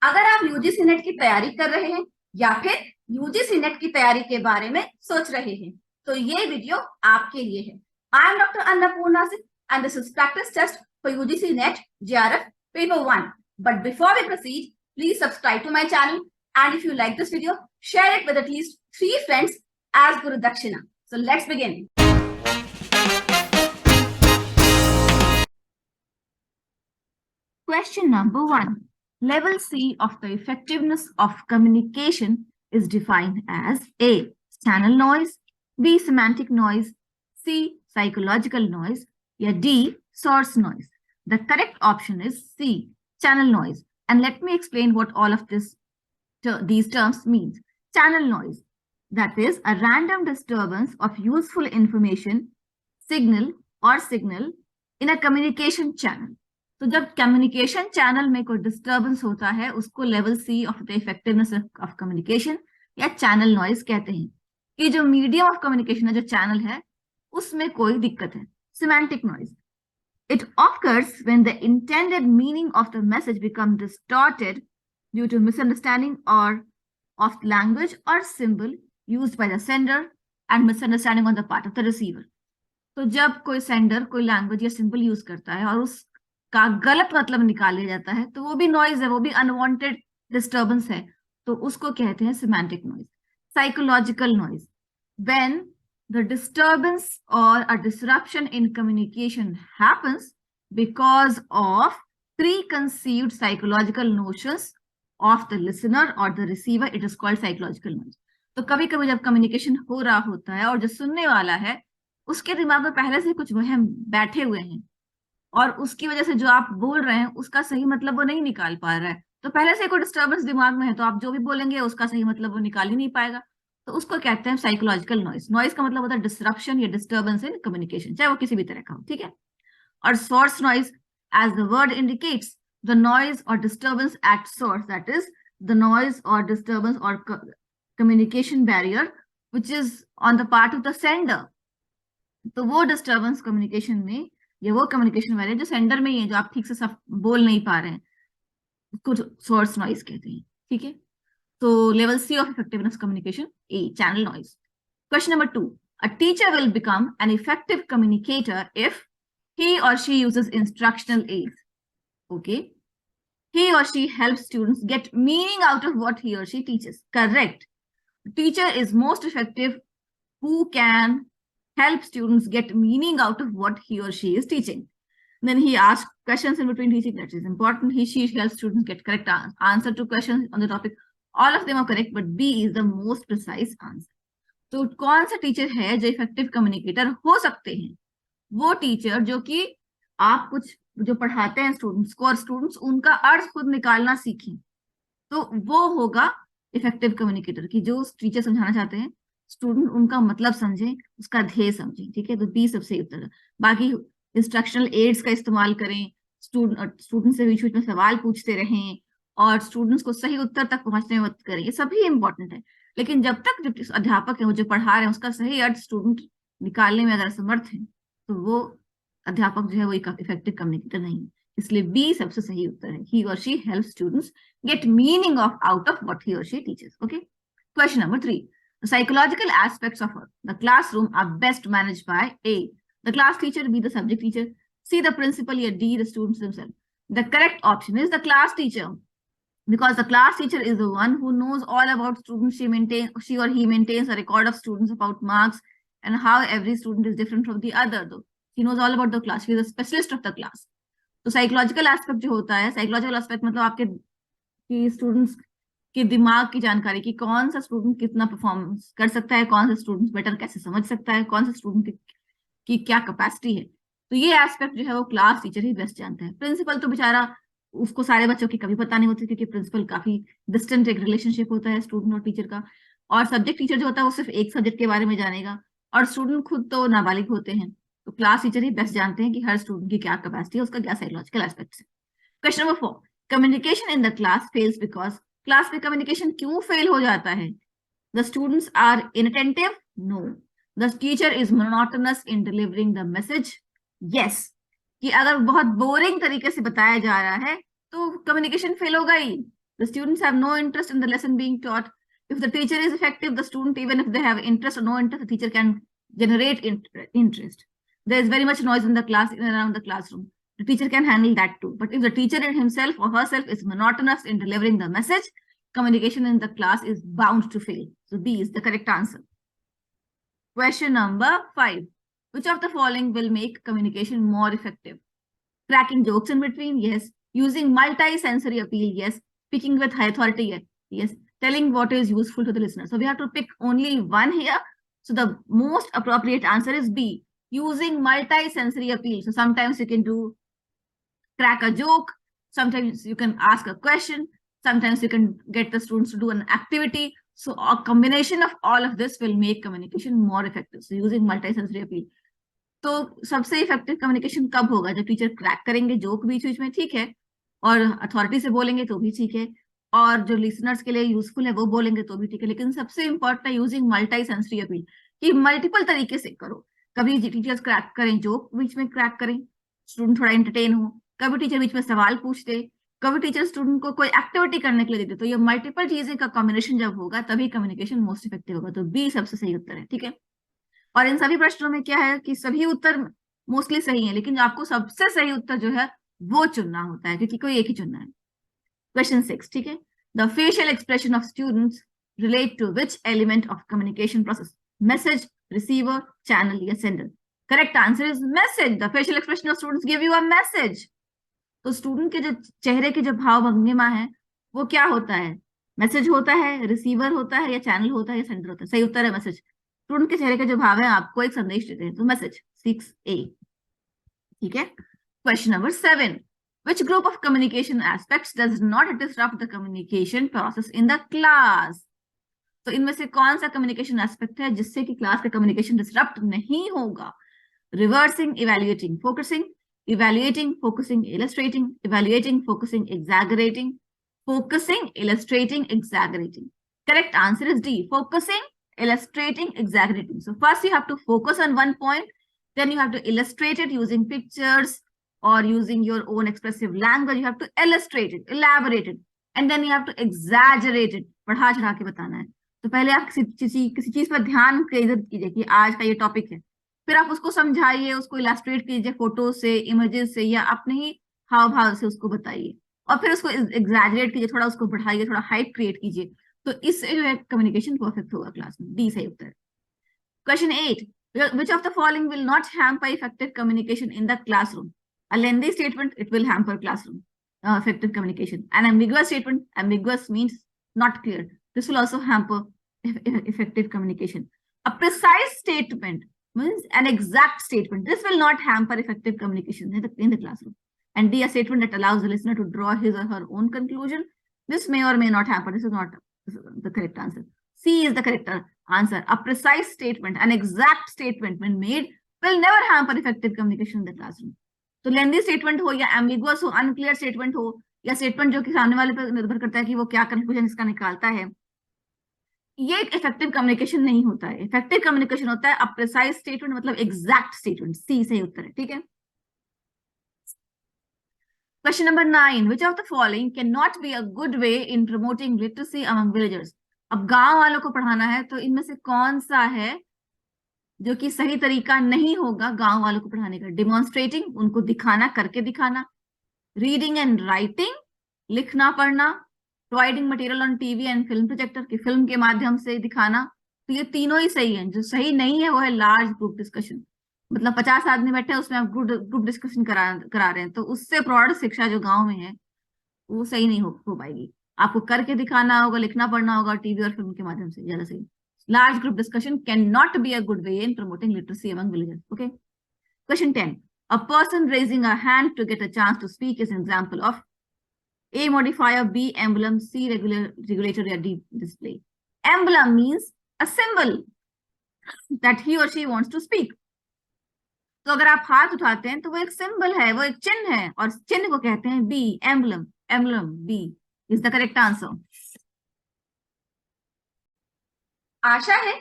अगर आप UGC net की तैयारी कर रहे हैं या फिर यूजीसी नेट की तैयारी के बारे में सोच रहे हैं तो ये वीडियो आपके लिए है। I am doctor Annapurna Singh and this is practice test for UGC NET JRF paper 1। But before we proceed, please subscribe to my channel and if you like this video, share it with at least 3 friends as guru dakshina. So let's begin. Question number 1. Level C of the effectiveness of communication is defined as A. Channel noise, B. Semantic noise, C. Psychological noise, or D. Source noise. The correct option is C. Channel noise. And let me explain what all of these terms means. Channel noise, that is a random disturbance of useful information, signal in a communication channel. तो जब communication channel में कोई disturbance होता है उसको level C of the effectiveness of communication या channel noise कहते हैं कि जो मीडियम ऑफ कम्युनिकेशन है, जो चैनल है, उसमें कोई दिक्कत है। Semantic noise, it occurs when the intended meaning of the message become distorted due to misunderstanding और ऑफ लैंग्वेज और symbol used by the sender and misunderstanding on the part of the receiver. तो जब कोई sender कोई language या symbol use करता है और उस का गलत मतलब निकाल लिया जाता है तो वो भी नॉइज है, वो भी अनवांटेड डिस्टर्बेंस है, तो उसको कहते हैं semantic noise. Psychological noise, when the disturbance or a disruption in communication happens because of preconceived psychological notions of the listener or the receiver, it is called psychological noise. तो कभी कभी जब communication हो रहा होता है और जो सुनने वाला है उसके दिमाग में पहले से कुछ वहम बैठे हुए हैं और उसकी वजह से जो आप बोल रहे हैं उसका सही मतलब वो नहीं निकाल पा रहा है, तो पहले से कोई डिस्टर्बेंस दिमाग में है तो आप जो भी बोलेंगे उसका सही मतलब वो निकाल ही नहीं पाएगा, तो उसको कहते हैं साइकोलॉजिकल नॉइज। नॉइज का मतलब होता है डिस्ट्रप्शन या डिस्टर्बेंस इन कम्युनिकेशन, चाहे वो किसी भी तरह का हो, ठीक है। और source noise, as the word indicates, the noise or disturbance at source, that is the noise or disturbance or communication barrier which is on the part of the sender. तो वो डिस्टर्बेंस कम्युनिकेशन में, ये वो communication वाले जो sender में ही है, जो आप ठीक से सब बोल नहीं पा रहे हैं, उसको सोर्स नॉइज कहते हैं, ठीक है। तो level C of effectiveness communication A, channel noise. Question number 2. A teacher will become an effective communicator if he or she uses instructional aids. Okay. He or she helps students get meaning out of what he or she teaches. Correct. Teacher is most effective who can help students get meaning out of what he or she is teaching. Then he asks questions in between teaching, that is important. She helps students get correct answer to questions on the topic. All of them are correct, but B is the most precise answer. तो कौन सा teacher है जो effective communicator हो सकते हैं? वो teacher जो कि आप कुछ जो पढ़ाते हैं स्टूडेंट्स को और स्टूडेंट्स उनका अर्थ खुद निकालना सीखें, तो वो होगा इफेक्टिव कम्युनिकेटर, की जो टीचर समझाना चाहते हैं स्टूडेंट उनका मतलब समझे, उसका ध्येय समझे, ठीक है। तो बी सबसे उत्तर। बाकी इंस्ट्रक्शनल एड्स का इस्तेमाल करें, स्टूडेंट से बीच बीच में सवाल पूछते रहें और स्टूडेंट्स को सही उत्तर तक पहुंचने में मदद करें, ये सभी इंपॉर्टेंट है। लेकिन जब तक जो अध्यापक है, वो जो पढ़ा रहे हैं, उसका सही अर्थ स्टूडेंट निकालने में अगर समर्थ है तो वो अध्यापक जो है वो इफेक्टिव कम्युनिकेटर नहीं है। इसलिए बी सबसे सही उत्तर है। ही और she help students get meaning out of what he or she teaches. Okay. Question number 3. The psychological aspects of the classroom are best managed by A, the class teacher, B, the subject teacher, C, the principal, or D, the students themselves. The correct option is the class teacher, because the class teacher is the one who knows all about students. She or he maintains a record of students, about marks, and how every student is different from the other. Though he knows all about the class, he is a specialist of the class. तो psychological aspect जो होता है, psychological aspect मतलब आपके कि students के दिमाग की जानकारी, कि कौन सा स्टूडेंट कितना परफॉर्मेंस कर सकता है, कौन सा स्टूडेंट बेटर कैसे समझ सकता है, कौन सा स्टूडेंट की क्या कैपेसिटी है, तो ये एस्पेक्ट जो है वो क्लास टीचर ही बेस्ट जानता है। प्रिंसिपल तो बेचारा, उसको सारे बच्चों की कभी पता नहीं होती, क्योंकि प्रिंसिपल काफी डिस्टेंट एक रिलेशनशिप होता है स्टूडेंट और टीचर का। और सब्जेक्ट टीचर जो होता है वो सिर्फ एक सब्जेक्ट के बारे में जानेगा, और स्टूडेंट खुद तो नाबालिग होते हैं, तो क्लास टीचर ही बेस्ट जानते हैं कि हर स्टूडेंट की क्या कैपेसिटी है, उसका क्या साइकोलॉजिकल एस्पेक्ट है। Question number 4. Communication in the class fails because, class में कम्युनिकेशन क्यों फेल हो जाता है? The students are inattentive? No. The teacher is monotonous in delivering the message? Yes. कि अगर बहुत बोरिंग तरीके से बताया जा रहा है तो कम्युनिकेशन फेल होगा ही। The students have no interest in the lesson being taught. If the teacher is effective, the student, even if they have interest or no interest, the teacher can generate interest. There is very much noise in the class, in and around the classroom. The teacher can handle that too. But if the teacher himself or herself is monotonous in delivering the message, communication in the class is bound to fail. So B is the correct answer. Question number 5. Which of the following will make communication more effective? Cracking jokes in between? Yes. Using multi-sensory appeal? Yes. Speaking with high authority? Yes. Telling what is useful to the listener. So we have to pick only one here. So the most appropriate answer is B. Using multi-sensory appeal. So sometimes you can do crack a joke. Sometimes you can ask a question. Sometimes you can get the students to do an activity. So a combination of all of this will make communication more effective. So using multi-sensory appeal. तो सबसे effective communication कब होगा? जब teacher crack करेंगे joke बीच बीच में, ठीक है, और अथॉरिटी से बोलेंगे तो भी ठीक है, और जो लिसनर्स के लिए यूजफुल है वो बोलेंगे तो भी ठीक है, लेकिन सबसे इंपॉर्टेंट है यूजिंग मल्टी सेंसरी अपील, कि मल्टीपल तरीके से करो। कभी टीचर्स क्रैक करें जोक, बीच में क्रैक करें, स्टूडेंट थोड़ा एंटरटेन हो, कभी टीचर बीच में सवाल पूछते, कभी टीचर स्टूडेंट को कोई एक्टिविटी करने के लिए देते। तो ये मल्टीपल चीजें का कॉम्बिनेशन जब होगा तभी कम्युनिकेशन मोस्ट इफेक्टिव होगा। तो बी सबसे सही उत्तर है, ठीक है। और इन सभी प्रश्नों में क्या है कि सभी उत्तर मोस्टली सही है, लेकिन आपको सबसे सही उत्तर जो है वो चुनना होता है, क्योंकि कोई एक ही चुनना है। क्वेश्चन 6, ठीक है। The facial expression of students relate to which element of communication process? Message, receiver, channel या sender? Correct answer is message. The facial expression of students give you a message. तो स्टूडेंट के जो चेहरे के जो भाव भंगिमा है वो क्या होता है? मैसेज होता है, रिसीवर होता है, या चैनल होता है, या सेंडर होता है? सही उत्तर है मैसेज। स्टूडेंट के चेहरे के जो भाव है आपको एक संदेश देते हैं, तो मैसेज 6A, ठीक है। Question number 7. Which group of communication aspects does not disrupt the communication process in the class? तो इनमें से कौन सा कम्युनिकेशन एस्पेक्ट है जिससे कि क्लास का कम्युनिकेशन डिसरप्ट नहीं होगा? Reversing, evaluating, focusing, evaluating, focusing, illustrating, evaluating, focusing, exaggerating, focusing, illustrating, exaggerating. Correct answer is D, focusing, illustrating, exaggerating. So first you have to focus on one point, then you have to illustrate it using pictures or using your own expressive language. You have to illustrate it, elaborate it, and then you have to exaggerate it. बढ़ा चढ़ा के बताना है। तो पहले आप किसी चीज पर ध्यान केंद्रित कीजिए कि आज का ये टॉपिक है, फिर आप उसको समझाइए, उसको इलास्ट्रेट कीजिए फोटो से, इमेजेस से, या अपने ही हाव भाव से उसको बताइए, और फिर उसको एग्जैजरेट कीजिए, थोड़ा उसको बढ़ाइए, थोड़ा हाइप क्रिएट कीजिए। तो इससे जो है कम्युनिकेशन परफेक्ट होगा क्लास में। डी सही उत्तर। Question 8. Which of the following will not hamper effective communication in the classroom? A lengthy statement, it will hamper classroom effective communication. An ambiguous statement, ambiguous means not clear, this will also hamper effective communication. A precise statement means an exact statement, this will not hamper effective communication in the classroom. And D, a statement that allows the listener to draw his or her own conclusion, this may or may not hamper. This is not the correct answer. C is the correct answer. A precise statement, an exact statement when made will never hamper effective communication in the classroom. तो लेंदी statement हो या ambiguous हो, unclear statement हो, या statement जो कि सामने वाले पर निर्भर करता है कि वो क्या कंक्लूजन इसका निकालता है, ये एक इफेक्टिव कम्युनिकेशन नहीं होता है। इफेक्टिव कम्युनिकेशन होता है अ प्रिसाइज स्टेटमेंट, मतलब एग्जैक्ट स्टेटमेंट। सी सही उत्तर है, ठीक है। Question number 9. Which of the following cannot be a good way in promoting literacy among villagers? अब गांव वालों को पढ़ाना है, तो इनमें से कौन सा है जो कि सही तरीका नहीं होगा गांव वालों को पढ़ाने का? डिमॉन्स्ट्रेटिंग, उनको दिखाना, करके दिखाना, रीडिंग एंड राइटिंग, लिखना पढ़ना, providing material on TV and film projector, की फिल्म के माध्यम से दिखाना। तो ये तीनों ही सही है। जो सही नहीं है वो है लार्ज ग्रुप डिस्कशन, मतलब 50 आदमी बैठे हैं उसमें आप ग्रुप डिस्कशन करा रहे हैं, तो उससे प्रौढ़ शिक्षा जो गांव में है वो सही नहीं हो पाएगी। आपको करके दिखाना होगा, लिखना पढ़ना होगा, टीवी और फिल्म के माध्यम से ज्यादा सही। Large group discussion cannot be a good way in promoting literacy among villagers. Okay. Question 10. A person raising a hand to get a chance to speak is an example of A, modifier, B, emblem, C, regulator, or D, display. Emblem means a symbol that he or she wants to speak. तो अगर आप हाथ उठाते हैं तो वो एक symbol है, वो एक चिन्ह है, और चिन्ह को कहते हैं B, emblem. Emblem B is the correct answer. आशा है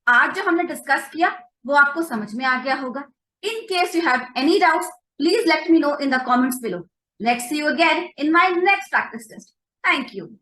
आज जो हमने डिस्कस किया वो आपको समझ में आ गया होगा। In case you have any doubts, please let me know in the comments below. Let's see you again in my next practice test. Thank you.